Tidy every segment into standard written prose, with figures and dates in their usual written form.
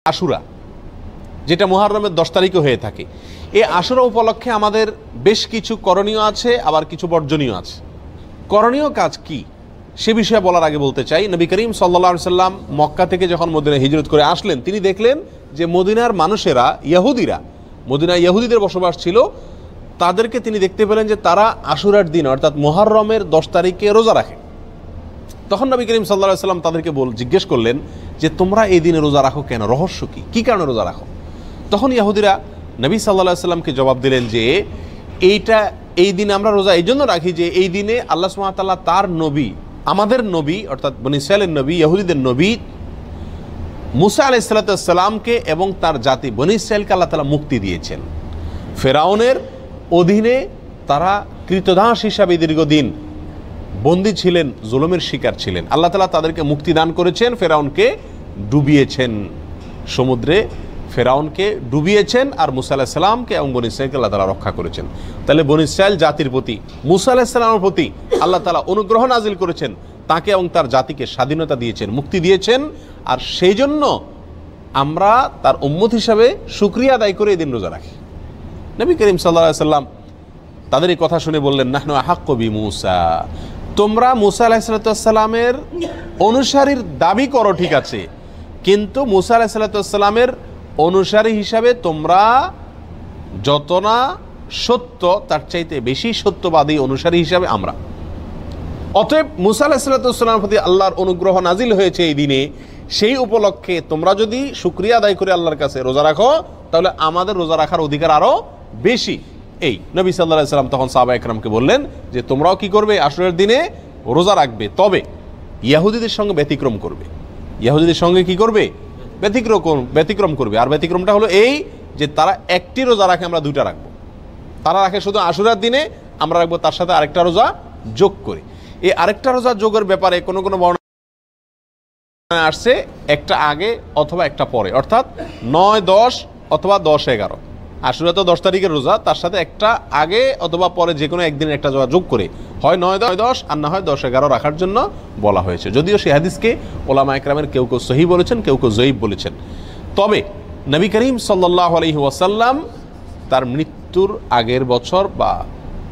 আশুরা, যেটা মুহররমের 10 তারিখে হয়ে থাকে। এই আশুরা উপলক্ষে আমাদের বেশ কিছু করণীয় আছে, আবার কিছু বর্জনীয় আছে। করণীয় কাজ কি সে বিষয়ে বলার আগে বলতে চাই, নবী করিম সাল্লাল্লাহু আলাইহি সাল্লাম মক্কা থেকে যখন মদিনায় হিজরত করে আসলেন, তিনি দেখলেন যে মদিনার মানুষেরা, ইহুদিরা, মদিনায় ইহুদিদের বসবাস ছিল, তাদেরকে তিনি দেখতে পেলেন যে তারা আশুরার দিন অর্থাৎ মুহররমের 10 তারিখে রোজা রাখে। তখন নবী করিম সাল্লাল্লাহু আলাইহি সাল্লাম তাদেরকে জিজ্ঞেস করলেন যে তোমরা এই দিনে রোজা রাখো কেন, রহস্য কি, কী কারণে রোজা রাখো? তখন ইহুদিরা নবী সাল্লাল্লাহু আলাইহি সাল্লামকে জবাব দিলেন যে এই দিনে আমরা রোজা এই জন্য রাখি যে এই দিনে আল্লাহ সুবহানাহু ওয়া তাআলা তার নবী, আমাদের নবী অর্থাৎ বনী ইসরাঈলের নবী, ইহুদিদের নবী মুসা আলাইহিস সালামকে এবং তার জাতি বনী ইসরাঈলকে আল্লাহ তাআলা মুক্তি দিয়েছেন। ফেরাউনের অধীনে তারা কৃতদাস হিসাবে দীর্ঘদিন বন্দী ছিলেন, জুলুমের শিকার ছিলেন। আল্লাহ তাআলা তাদেরকে মুক্তি দান করেছেন, ফেরাউনকে ডুবিয়েছেন, সমুদ্রে ফেরাউনকে ডুবিয়েছেন, আর মুসা আলাইহিস সালামকে এবং বনী ইসরাঈলকে আল্লাহ তাআলা রক্ষা করেছেন। তাহলে বনী ইসরাঈল জাতির প্রতি মুসা আলাইহিস সালামের প্রতি আল্লাহ তাআলা অনুগ্রহ নাজিল করেছেন, তাকে এবং তার জাতিকে স্বাধীনতা দিয়েছেন, মুক্তি দিয়েছেন। আর সেই জন্য আমরা তার উম্মত হিসাবে শুকরিয়া আদায় করে এই দিন রোজা রাখি। নবী করিম সাল্লাল্লাহু আলাইহি সাল্লাম তাদের এই কথা শুনে বললেন, নাহনু আহাক্কু বিমূসা, তোমরা মুসা আলাইহিস সালামের অনুসারীর দাবি করো ঠিক আছে, কিন্তু মুসা আলাইহিস সালামের অনুসারী হিসাবে তোমরা যত না সত্য, তার চাইতে বেশি সত্যবাদী অনুসারী হিসাবে আমরা। অতএব মুসা আলাইহিস সালামের প্রতি আল্লাহর অনুগ্রহ নাজিল হয়েছে এই দিনে, সেই উপলক্ষে তোমরা যদি শুকরিয়া আদায় করে আল্লাহর কাছে রোজা রাখো, তাহলে আমাদের রোজা রাখার অধিকার আরও বেশি। এই নবী সাল্লাল্লাহু আলাইহি সাল্লাম তখন সাহাবা একরামকে বললেন যে তোমরাও কি করবে, আশুরার দিনে রোজা রাখবে, তবে ইহুদিদের সঙ্গে ব্যতিক্রম করবে। ইহুদিদের সঙ্গে কি করবে? ব্যতিক্রম করবে। আর ব্যতিক্রমটা হলো এই যে তারা একটি রোজা রাখে, আমরা দুইটা রাখবো। তারা রাখে শুধু আশুরার দিনে, আমরা রাখবো তার সাথে আরেকটা রোজা যোগ করে। এই আরেকটা রোজা যোগের ব্যাপারে কোনো কোনো বর্ণনা আসছে একটা আগে অথবা একটা পরে, অর্থাৎ 9, 10 অথবা 10, 11। আশুরা তো 10 তারিখের রোজা, তার সাথে একটা আগে অথবা পরে যে কোনো একদিন একটা রোজা যোগ করে হয় 9, 10 আর না হয় 10, 11 রাখার জন্য বলা হয়েছে। যদিও সেই হাদিসকে ওলামা একরামের কেউ কেউ সহিহ বলেছেন, কেউ কেউ জয়ীফ বলেছেন। তবে নবী করিম সাল্লাল্লাহু আলাইহি ওয়াসাল্লাম তার মৃত্যুর আগের বছর বা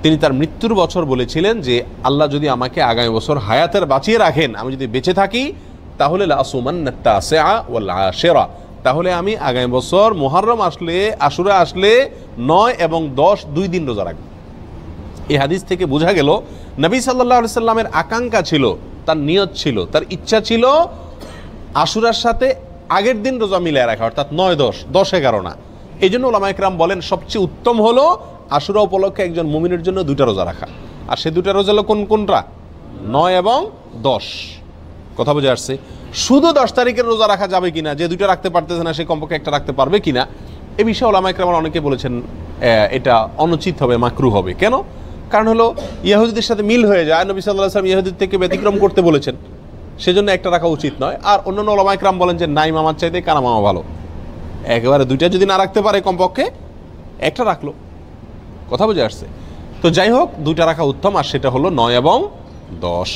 তিনি তার মৃত্যুর বছর বলেছিলেন যে আল্লাহ যদি আমাকে আগামী বছর হায়াতের বাঁচিয়ে রাখেন, আমি যদি বেঁচে থাকি, তাহলে লা আসুমান্না তাসিআ ওয়াল আশিরা, তাহলে আমি আগামী বছর মুহররম আসলে, আশুরা আসলে 9 এবং 10 2 দিন রোজা রাখব। এই হাদিস থেকে বোঝা গেল নবী সাল্লাল্লাহু আলাইহি সাল্লামের আকাঙ্ক্ষা ছিল, তার নিয়ত ছিল, তার ইচ্ছা ছিল আশুরার সাথে আগের দিন রোজা মিলিয়ে রাখা, অর্থাৎ 9, 10, 11 না। এই জন্য ওলামা একরাম বলেন সবচেয়ে উত্তম হলো আশুরা উপলক্ষে একজন মুমিনের জন্য 2টা রোজা রাখা। আর সে 2টা রোজা হলো কোনটা? 9 এবং 10। কথা বোঝা আসছে? শুধু 10 তারিখের রোজা রাখা যাবে কিনা, যে 2টা রাখতে পারতেছে না সে কমপক্ষে একটা রাখতে পারবে কিনা, এ বিষয়ে ওলামা একরাম অনেকে বলেছেন এটা অনুচিত হবে, মাকরুহ হবে। কেন? কারণ হলো ইহুদিদের সাথে মিল হয়ে যায়, নবী সাল্লাল্লাহু আলাইহি ওয়াসাল্লাম ইহুদিদের থেকে ব্যতিক্রম করতে বলেছেন, সেজন্য একটা রাখা উচিত নয়। আর অন্যান্য ওলামা একরাম বলেন যে নাই মামার চাইতে কানা মামা ভালো, একেবারে 2টা যদি না রাখতে পারে কমপক্ষে একটা রাখলো। কথা বোঝা আসছে? তো যাই হোক, 2টা রাখা উত্তম, আর সেটা হলো 9 এবং 10।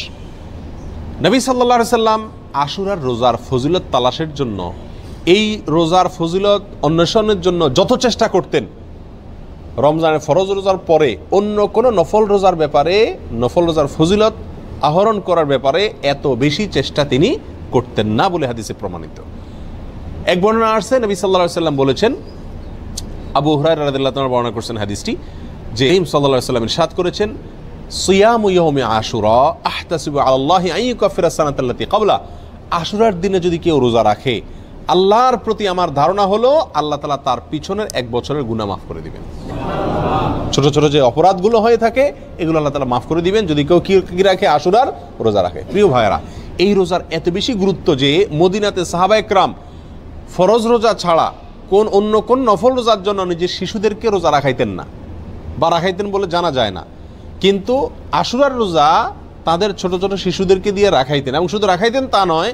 নবী সাল্লাল্লাহু আলাইহি সাল্লাম আশুরার রোজার ফজিলত তালাশের জন্য, এই রোজার ফজিলত অন্বেষণের জন্য যত চেষ্টা করতেন, রমজানের ফরজ রোজার পরে অন্য কোনো নফল রোজার ব্যাপারে, নফল রোজার ফজিলত আহরণ করার ব্যাপারে এত বেশি চেষ্টা তিনি করতেন না বলে হাদিসে প্রমাণিত। এক বর্ণনা আসছে, নবী সাল্লাল্লাহু আলাইহি সাল্লাম বলেছেন, আবু হুরায়রা রাদিয়াল্লাহু তাআলা বর্ণনা করছেন হাদিসটি, যে নবী সাল্লাল্লাহু আলাইহি সাল্লাম ইরশাদ করেছেন, সিয়ামু ইয়াউমি আশুরা আহতাসিবু আলাল্লাহি আন ইউকাফিরা সানাতাল্লাতী ক্বাবলা, আশুরার দিনে যদি কেউ রোজা রাখে, আল্লাহর প্রতি আমার ধারণা হলো আল্লাহ তাআলা তার পিছনের 1 বছরের গুনাহ মাফ করে দিবেন। ছোট ছোট যে অপরাধগুলো হয়ে থাকে এগুলো আল্লাহ তাআলা মাফ করে দিবেন যদি কেউ কি রাখে, আশুরার রোজা রাখে। প্রিয় ভাইয়েরা, এই রোজার এত বেশি গুরুত্ব যে মদিনাতে সাহাবা একরাম ফরজ রোজা ছাড়া অন্য কোন নফল রোজার জন্য নিজের শিশুদেরকে রোজা রাখাইতেন না, বা রাখাইতেন বলে জানা যায় না, কিন্তু আশুরার রোজা তাদের ছোট ছোট শিশুদেরকে দিয়ে রাখাইতেন। এবং শুধু রাখাইতেন তা নয়,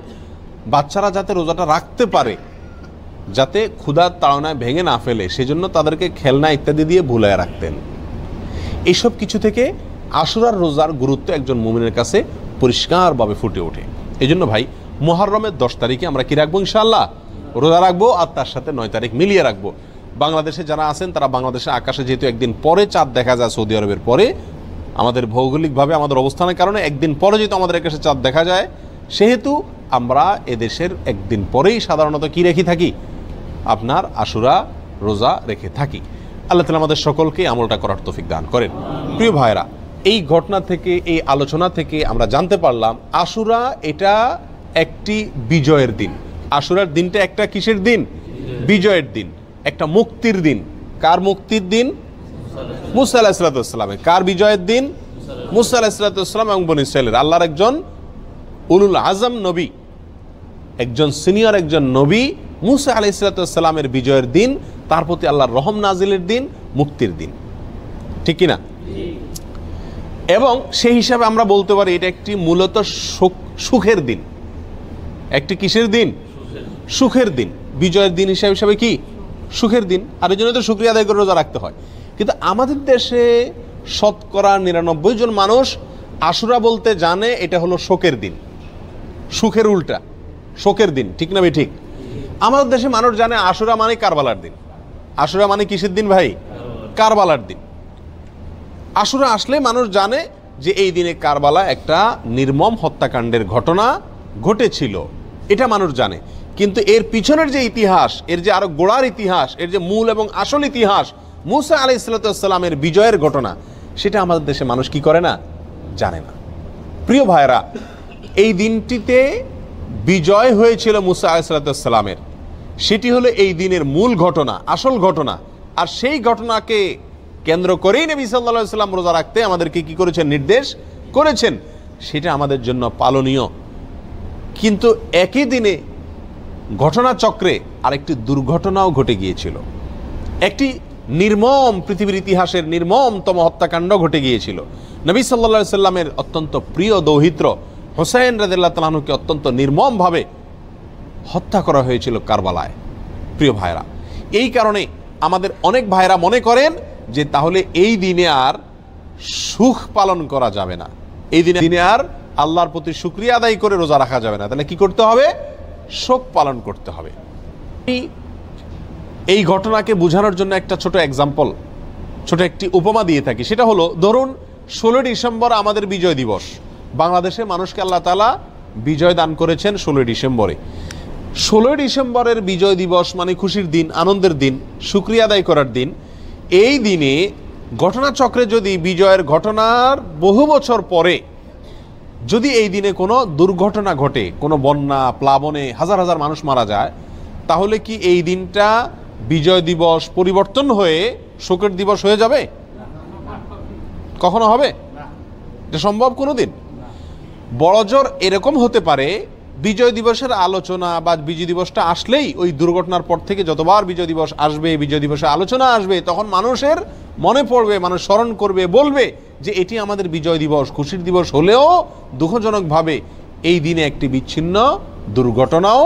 বাচ্চারা যাতে রোজাটা রাখতে পারে, যাতে ক্ষুধার তাড়নায় ভেঙে না ফেলে, সেজন্য তাদেরকে খেলনা ইত্যাদি দিয়ে ভুলায় রাখতেন। এইসব কিছু থেকে আশুরার রোজার গুরুত্ব একজন মুমিনের কাছে পরিষ্কারভাবে ফুটে ওঠে। এই জন্য ভাই, মুহররমের 10 তারিখে আমরা কি রাখবো? ইনশাআল্লাহ রোজা রাখবো আর তার সাথে 9 তারিখ মিলিয়ে রাখবো। বাংলাদেশে যারা আছেন তারা বাংলাদেশের আকাশে যেহেতু একদিন পরে চাঁদ দেখা যায় সৌদি আরবের পরে, আমাদের ভৌগোলিকভাবে আমাদের অবস্থানের কারণে একদিন পরে যেহেতু আমাদের আকাশে চাঁদ দেখা যায়, সেহেতু আমরা এদেশের একদিন পরেই সাধারণত কি রেখে থাকি, আপনার আশুরা রোজা রেখে থাকি। আল্লাহ তাআলা আমাদের সকলকে আমলটা করার তৌফিক দান করেন। প্রিয় ভাইরা, এই ঘটনা থেকে, এই আলোচনা থেকে আমরা জানতে পারলাম আশুরা এটা একটি বিজয়ের দিন। আশুরার দিনটা একটা কিসের দিন? বিজয়ের দিন, একটা মুক্তির দিন। কার মুক্তির দিন? মুসা আলাইহিস সালামের। কার বিজয়ের দিন? মুসা আলাইহিস সালাম এবং বনী ইসরাইলের। আল্লাহর একজন উলুল আজম নবী, একজন সিনিয়র একজন নবী মুসা আলাইহিস সালামের বিজয়ের দিন, তার প্রতি আল্লাহর রহম নাজিলের দিন, মুক্তির দিন, ঠিক কিনা? এবং সেই হিসাবে আমরা বলতে পারি এটা একটি মূলত সুখের দিন। একটি কিসের দিন? সুখের দিন। বিজয়ের দিন হিসাবে কি? সুখের দিন। আর এই জন্য তো শুকরিয়া আদায় করে রোজা রাখতে হয়। কিন্তু আমাদের দেশে শতকরা 99 জন মানুষ আশুরা বলতে জানে এটা হলো শোকের দিন, সুখের উল্টা শোকের দিন, ঠিক না ভাই? ঠিক। আমাদের দেশে মানুষ জানে আশুরা মানে কারবালার দিন। আশুরা মানে কিসের দিন ভাই? কারবালার দিন। আশুরা আসলে মানুষ জানে যে এই দিনে কারবালা একটা নির্মম হত্যাকাণ্ডের ঘটনা ঘটেছিল, এটা মানুষ জানে। কিন্তু এর পিছনের যে ইতিহাস, এর যে আরো গোড়ার ইতিহাস, এর যে মূল এবং আসল ইতিহাস, মুসা আলাইহিস সালামের বিজয়ের ঘটনা, সেটা আমাদের দেশে মানুষ কি করে না? জানে না। প্রিয় ভাইরা, এই দিনটিতে বিজয় হয়েছিল মুসা আলাইহিস সালামের, সেটি হলো এই দিনের মূল ঘটনা, আসল ঘটনা। আর সেই ঘটনাকে কেন্দ্র করেই নবী সাল্লাল্লাহু আলাইহি ওয়াসাল্লাম রোজা রাখতে আমাদেরকে কি করেছেন? নির্দেশ করেছেন। সেটা আমাদের জন্য পালনীয়। কিন্তু একই দিনে ঘটনাচক্রে আরেকটি দুর্ঘটনাও ঘটে গিয়েছিল। একটি নির্মম, পৃথিবীর ইতিহাসের নির্মমতম হত্যাকাণ্ড ঘটে গিয়েছিল। নবী সাল্লাল্লাহু আলাইহি সাল্লামের অত্যন্ত প্রিয় দৌহিত্র হোসেন রাদিয়াল্লাহু তাআলা আনহুকে অত্যন্ত নির্মমভাবে হত্যা করা হয়েছিল কারবালায়। প্রিয় ভাইরা, এই কারণে আমাদের অনেক ভাইরা মনে করেন যে তাহলে এই দিনে আর সুখ পালন করা যাবে না, এই দিনে আর আল্লাহর প্রতি শুকরিয়া আদায় করে রোজা রাখা যাবে না। তাহলে কি করতে হবে? শোক পালন করতে হবে। এই ঘটনাকে বোঝানোর জন্য একটা ছোট এক্সাম্পল, ছোট একটি উপমা দিয়ে থাকি। সেটা হলো, ধরুন 16 ডিসেম্বর আমাদের বিজয় দিবস। বাংলাদেশে মানুষকে আল্লাহ তাআলা বিজয় দান করেছেন 16 ডিসেম্বরে। 16 ডিসেম্বরের বিজয় দিবস মানে খুশির দিন, আনন্দের দিন, শুকরিয়া আদায় করার দিন। এই দিনে ঘটনাচক্রে যদি বিজয়ের ঘটনার বহু বছর পরে যদি এই দিনে কোনো দুর্ঘটনা ঘটে, কোনো বন্যা, প্লাবনে হাজার হাজার মানুষ মারা যায়, তাহলে কি এই দিনটা বিজয় দিবস পরিবর্তন হয়ে শোকের দিবস হয়ে যাবে? কখনো হবে? এটা সম্ভব কোনোদিন? বড়জোর এরকম হতে পারে, বিজয় দিবসের আলোচনা বা বিজয় দিবসটা আসলেই ওই দুর্ঘটনার পর থেকে যতবার বিজয় দিবস আসবে, বিজয় দিবসের আলোচনা আসবে, তখন মানুষের মনে পড়বে, মানুষ স্মরণ করবে, বলবে যে এটি আমাদের বিজয় দিবস, খুশির দিবস হলেও দুঃখজনকভাবে এই দিনে একটি বিচ্ছিন্ন দুর্ঘটনাও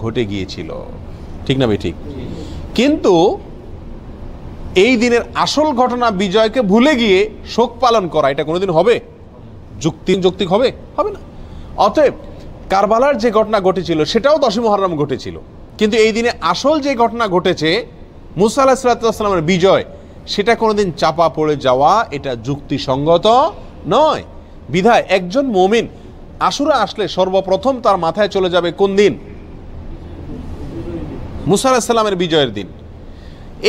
ঘটে গিয়েছিল, ঠিক না ভাই? ঠিক। কিন্তু এই দিনের আসল ঘটনা বিজয়কে ভুলে গিয়ে শোক পালন করা, এটা কোনোদিন হবে? যৌক্তিক হবে? হবে না। অতএব কারবালার যে ঘটনা ঘটেছিল সেটাও 10ই মুহররম ঘটেছিল, কিন্তু এই দিনে আসল যে ঘটনা ঘটেছে মুসা আলাইহিস সালামের বিজয়, সেটা কোনোদিন চাপা পড়ে যাওয়া এটা যুক্তিসঙ্গত নয়। বিধায় একজন মুমিন আশুরা আসলে সর্বপ্রথম তার মাথায় চলে যাবে কোন দিন? মুসা আলাইহিস সালামের বিজয়ের দিন।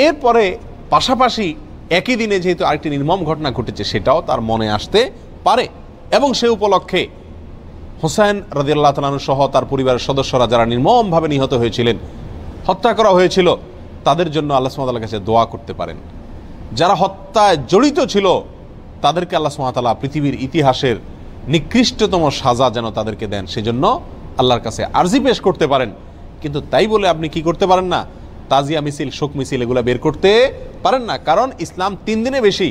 এরপরে পাশাপাশি একই দিনে যেহেতু আরেকটি নির্মম ঘটনা ঘটেছে সেটাও তার মনে আসতে পারে, এবং সে উপলক্ষে হোসেন রাদিয়াল্লাহু তাআলা আনহু সহ তার পরিবারের সদস্যরা যারা নির্মমভাবে নিহত হয়েছিলেন, হত্যা করা হয়েছিল, তাদের জন্য আল্লাহ সুবহানাহু ওয়া তাআলার কাছে দোয়া করতে পারেন। যারা হত্যায় জড়িত ছিল তাদেরকে আল্লাহ সুবহানাহু ওয়া তাআলা পৃথিবীর ইতিহাসের নিকৃষ্টতম সাজা যেন তাদেরকে দেন, সেজন্য আল্লাহর কাছে আরজি পেশ করতে পারেন। কিন্তু তাই বলে আপনি কি করতে পারেন না? তাজিয়া মিছিল, শোক মিছিল এগুলো বের করতে পারেন না। কারণ ইসলাম 3 দিনে বেশি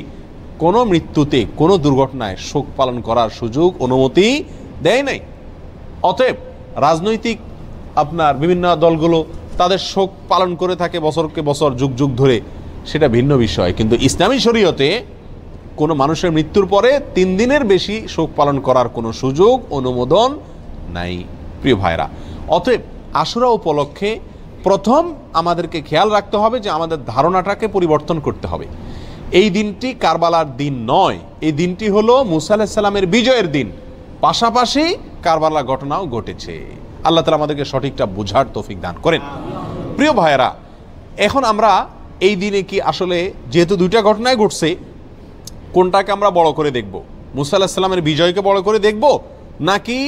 কোনো মৃত্যুতে, কোনো দুর্ঘটনায় শোক পালন করার সুযোগ, অনুমতি দেয় নাই। অতএব রাজনৈতিক আপনার বিভিন্ন দলগুলো তাদের শোক পালন করে থাকে বছরকে বছর, যুগ যুগ ধরে, সেটা ভিন্ন বিষয়। কিন্তু ইসলামী শরীয়তে কোনো মানুষের মৃত্যুর পরে 3 দিনের বেশি শোক পালন করার কোনো সুযোগ, অনুমোদন নাই। প্রিয় ভাইরা, অতএব আশুরা উপলক্ষে প্রথম আমাদেরকে খেয়াল রাখতে হবে যে আমাদের ধারণাটাকে পরিবর্তন করতে হবে। এই দিনটি কারবালার দিন নয়, এই দিনটি হলো মুসা আলাইহিস সালামের বিজয়ের দিন, পাশাপাশি কারবালার ঘটনাও ঘটেছে। আল্লাহ তাআলা আমাদেরকে সঠিকটা বুঝার তৌফিক দান করেন। প্রিয় ভাইয়েরা, এখন আমরা এই দিনে কি আসলে যেহেতু দুইটা ঘটনায় ঘটছে, কোনটাকে আমরা বড় করে দেখব? মুসা আলাইহিস সালামের বিজয়কে বড় করে দেখব, নাকি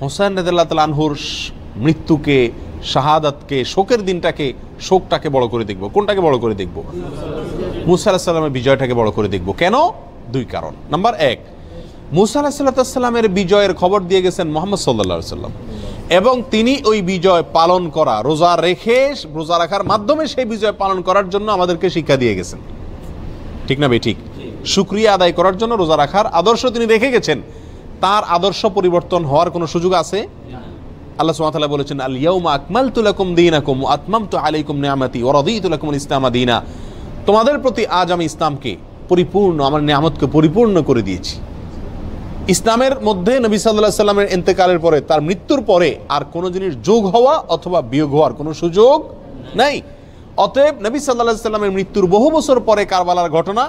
হোসেন রাদিয়াল্লাহু তাআলা আনহুর মৃত্যুকে, শাহাদাতকে, শোকের দিনটাকে, শোকটাকে বড় করে দেখব? কোনটাকে বড় করে দেখব? মুসা আলাইহিস সালামের বিজয়টাকে বড় করে দেখব। কেন? দুই কারণ। নাম্বার এক, মুসা আলাইহিস সালামের বিজয়ের খবর দিয়ে গেছেন মুহাম্মদ সাল্লাল্লাহু আলাইহি ওয়াসাল্লাম, এবং তিনি ওই বিজয় পালন করা, রোজা রাখার মাধ্যমে সেই বিজয় পালন করার জন্য আমাদেরকে শিক্ষা দিয়ে গেছেন। ঠিক না ভাই? ঠিক। শুকরিয়া আদায় করার জন্য রোজা রাখার আদর্শ তিনি রেখে গেছেন। তার আদর্শ পরিবর্তন হওয়ার কোনো সুযোগ আছে? আল্লাহ সুবহানাহু ওয়া তাআলা বলেছেন, আল ইয়াউমা আকমালতু লাকুম দীনাকুম ওয়া আতমামতু আলাইকুম নিআমাতি ওয়া রাদিতু লাকুমুল ইসলাম দীনা। তোমাদের প্রতি আজ আমি ইসলামকে পরিপূর্ণ, আমার নিয়ামতকে পরিপূর্ণ করে দিয়েছি। ইসলামের মধ্যে নবী সাল্লাল্লাহু আলাইহি সাল্লামের ইন্তেকালের পরে, তার মৃত্যুর পরে আর কোনো জিনিস যোগ হওয়া অথবা বিয়োগ হওয়ার কোনো সুযোগ নাই। অতএব নবী সাল্লাল্লাহু আলাইহি সাল্লামের মৃত্যুর বহু বছর পরে কারবালার ঘটনা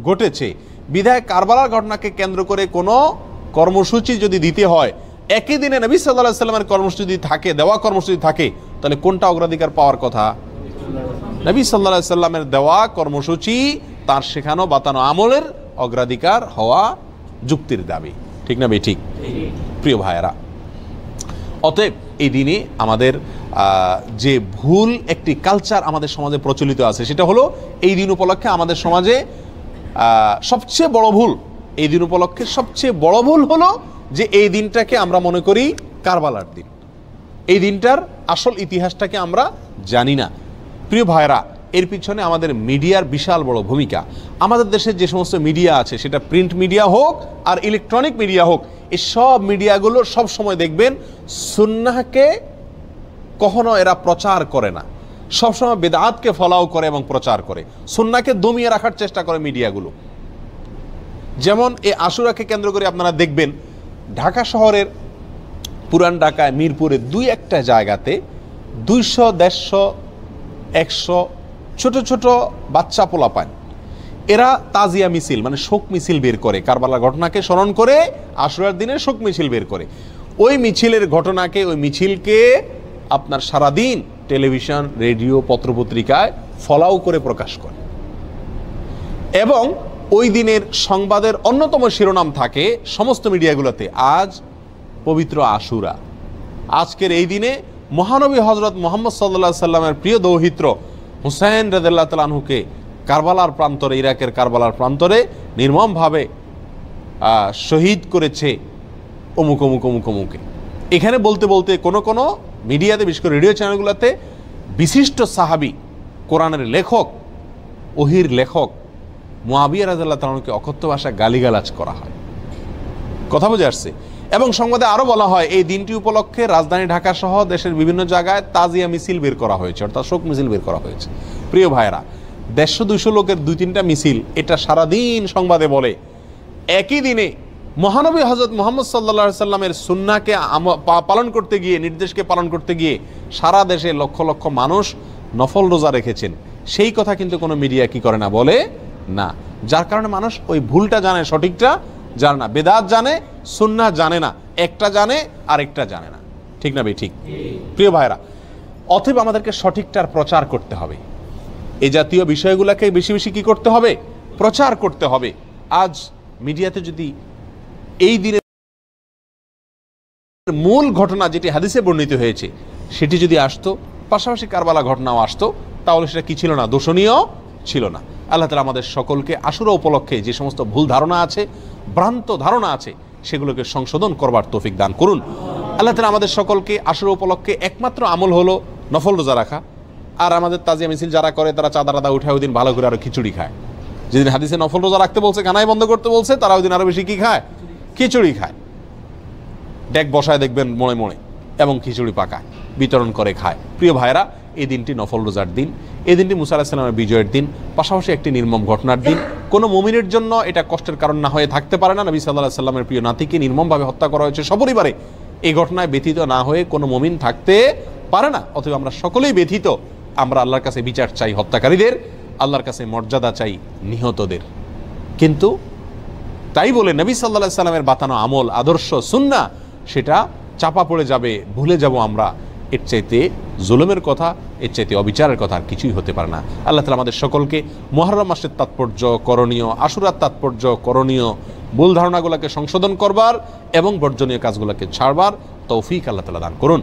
ঘটেছে, বিধায় কারবালার ঘটনাকে কেন্দ্র করে কোনো কর্মসূচি যদি দিতে হয়, একই দিনে নবী সাল্লাল্লাহু আলাইহি সাল্লামের কর্মসূচি থাকে, দেওয়া কর্মসূচি থাকে, তাহলে কোনটা অগ্রাধিকার পাওয়ার কথা? নবী সাল্লাল্লাহু আলাইহি সাল্লামের দেওয়া কর্মসূচি, তার শেখানো বাতানো আমলের অগ্রাধিকার হওয়া যুক্তির দাবি। ঠিক না ভাই? ঠিক। প্রিয় ভাইয়েরা, অতএব এই দিনে আমাদের যে ভুল একটি কালচার আমাদের সমাজে প্রচলিত আছে, সেটা হলো এই দিন উপলক্ষে আমাদের সমাজে সবচেয়ে বড় ভুল, এই দিন উপলক্ষে সবচেয়ে বড় ভুল হলো যে এই দিনটাকে আমরা মনে করি কারবালার দিন। এই দিনটার আসল ইতিহাসটাকে আমরা জানি না। প্রিয় ভাইরা, এর পিছনে আমাদের মিডিয়ার বিশাল বড় ভূমিকা। আমাদের দেশের যে সমস্ত মিডিয়া আছে, সেটা প্রিন্ট মিডিয়া হোক আর ইলেকট্রনিক মিডিয়া হোক, এই সব মিডিয়াগুলো সব সময় দেখবেন সুন্নাহকে কখনো এরা প্রচার করে না, সবসময় বেদাতকে ফলাও করে এবং প্রচার করে, সুন্নাহকে দমিয়ে রাখার চেষ্টা করে মিডিয়াগুলো। যেমন এই আশুরাকে কেন্দ্র করে আপনারা দেখবেন ঢাকা শহরের পুরান ঢাকায় মিরপুরে দুই একটা জায়গাতে 200, 150, 100 ছোট ছোট বাচ্চা পোলাপান, এরা তাজিয়া মিছিল মানে শোক মিছিল বের করে, কারবালার ঘটনাকে স্মরণ করে আশুরার দিনে শোক মিছিল বের করে। ওই মিছিলের ঘটনাকে, ওই মিছিলকে আপনার সারাদিন টেলিভিশন, রেডিও, পত্রপত্রিকায় ফলাও করে প্রকাশ করে, এবং ওই দিনের সংবাদের অন্যতম শিরোনাম থাকে সমস্ত মিডিয়াগুলোতে, আজ পবিত্র আশুরা। আজকের এই দিনে মহানবী হযরত মুহাম্মদ সাল্লাল্লাহু আলাইহি সাল্লামের প্রিয় দৌহিত্র হুসাইন রাদিয়াল্লাহু তাআলা আনহুকে কারবালার প্রান্তরে, ইরাকের কারবালার প্রান্তরে নির্মমভাবে শহীদ করেছে অমুক অমুক অমুক অমুকে। এখানে বলতে বলতে কোনো কোনো মিডিয়াতে, বিশেষ করে রেডিও চ্যানেলগুলোতে বিশিষ্ট সাহাবী, কোরআনের লেখক, ওহির লেখক মুআবিয়া রাদিয়াল্লাহু তাআলা আনহুকে অকথ্য ভাষায় গালিগালাজ করা হয়। কথা বুঝে আসছে? এবং সংবাদে আরও বলা হয় এই দিনটি উপলক্ষে রাজধানী ঢাকা সহ দেশের বিভিন্ন জায়গায় তাজিয়া মিছিল বের করা হয়েছে, অর্থাৎ শোক মিছিল বের করা হয়েছে। প্রিয় ভাইয়েরা, 150-200 লোকের 2-3টা মিছিল, এটা সারাদিন সংবাদে বলে। একই দিনে মহানবী হযরত মুহাম্মদ সাল্লাল্লাহু আলাইহি সাল্লামের সুন্নাহকে পালন করতে গিয়ে, নির্দেশকে পালন করতে গিয়ে সারা দেশে লক্ষ লক্ষ মানুষ নফল রোজা রেখেছেন, সেই কথা কিন্তু কোনো মিডিয়া কি করে না, বলে না। যার কারণে মানুষ ওই ভুলটা জানে, সঠিকটা জানে না, বেদাত জানে, সুন্নাহ জানে না, একটা জানে আরেকটা জানে না। ঠিক না ভাই? ঠিক। প্রিয় ভাইরা, অতএব আমাদেরকে সঠিকটার প্রচার করতে হবে। এই জাতীয় বিষয়গুলোকে বেশি বেশি কি করতে হবে? প্রচার করতে হবে। আজ মিডিয়াতে যদি এই দিনের মূল ঘটনা যেটি হাদিসে বর্ণিত হয়েছে সেটি যদি আসতো, পাশাপাশি কারবালা ঘটনাও আসতো, তাহলে সেটা কি ছিল না? দোষণীয় ছিল না। আল্লাহ তাআলা আমাদের সকলকে আশুরা উপলক্ষে যে সমস্ত ভুল ধারণা আছে, ভ্রান্ত ধারণা আছে, সেগুলোকে সংশোধন করবার তৌফিক দান করুন। আল্লাহ তাআলা আমাদের সকলকে আশুরা উপলক্ষে একমাত্র আমল হলো নফল রোজা রাখা। আর আমাদের তাজিয়া মিছিল যারা করে, তারা চাঁদা টাদা উঠায় ওই দিন ভালো করে আরো খিচুড়ি খায়। যেদিন হাদিসে নফল রোজা রাখতে বলছে, কানাই বন্ধ করতে বলছে, তারা ওই দিন আরো বেশি কি খায়? খিচুড়ি খায়। ডেক বসায় দেখবেন মনে মনে, এবং খিচুড়ি পাকায়, বিতরণ করে খায়। প্রিয় ভাইরা, এই দিনটি নফল রোজার দিন, এই দিনটি মুসা আলাইহিস সালামের বিজয়ের দিন, পাশাপাশি একটি নির্মম ঘটনার দিন। কোনো মুমিনের জন্য এটা কষ্টের কারণ না হয়ে থাকতে পারে না। নবী সাল্লাল্লাহু আলাইহি সাল্লামের প্রিয় নাতিকে নির্মমভাবে হত্যা করা হয়েছে সপরিবারে। এই ঘটনায় ব্যথিত না হয়ে কোনো মুমিন থাকতে পারে না, অথবা আমরা সকলেই ব্যথিত। আমরা আল্লাহর কাছে বিচার চাই হত্যাকারীদের, আল্লাহর কাছে মর্যাদা চাই নিহতদের। কিন্তু তাই বলে নবী সাল্লাল্লাহু আলাইহি সাল্লামের বাতানো আমল, আদর্শ, সুন্নাহ সেটা চাপা পড়ে যাবে, ভুলে যাব আমরা। এর চাইতে জুলুমের কথা, এর চাইতে অবিচারের কথা আর কিছুই হতে পারে না। আল্লাহ তাআলা আমাদের সকলকে মুহররম মাসের তাৎপর্য, করণীয়, আশুরার তাৎপর্য, করণীয়, ভুল ধারণাগুলোকে সংশোধন করবার এবং বর্জনীয় কাজগুলোকে ছাড়বার তৌফিক আল্লাহ তাআলা দান করুন।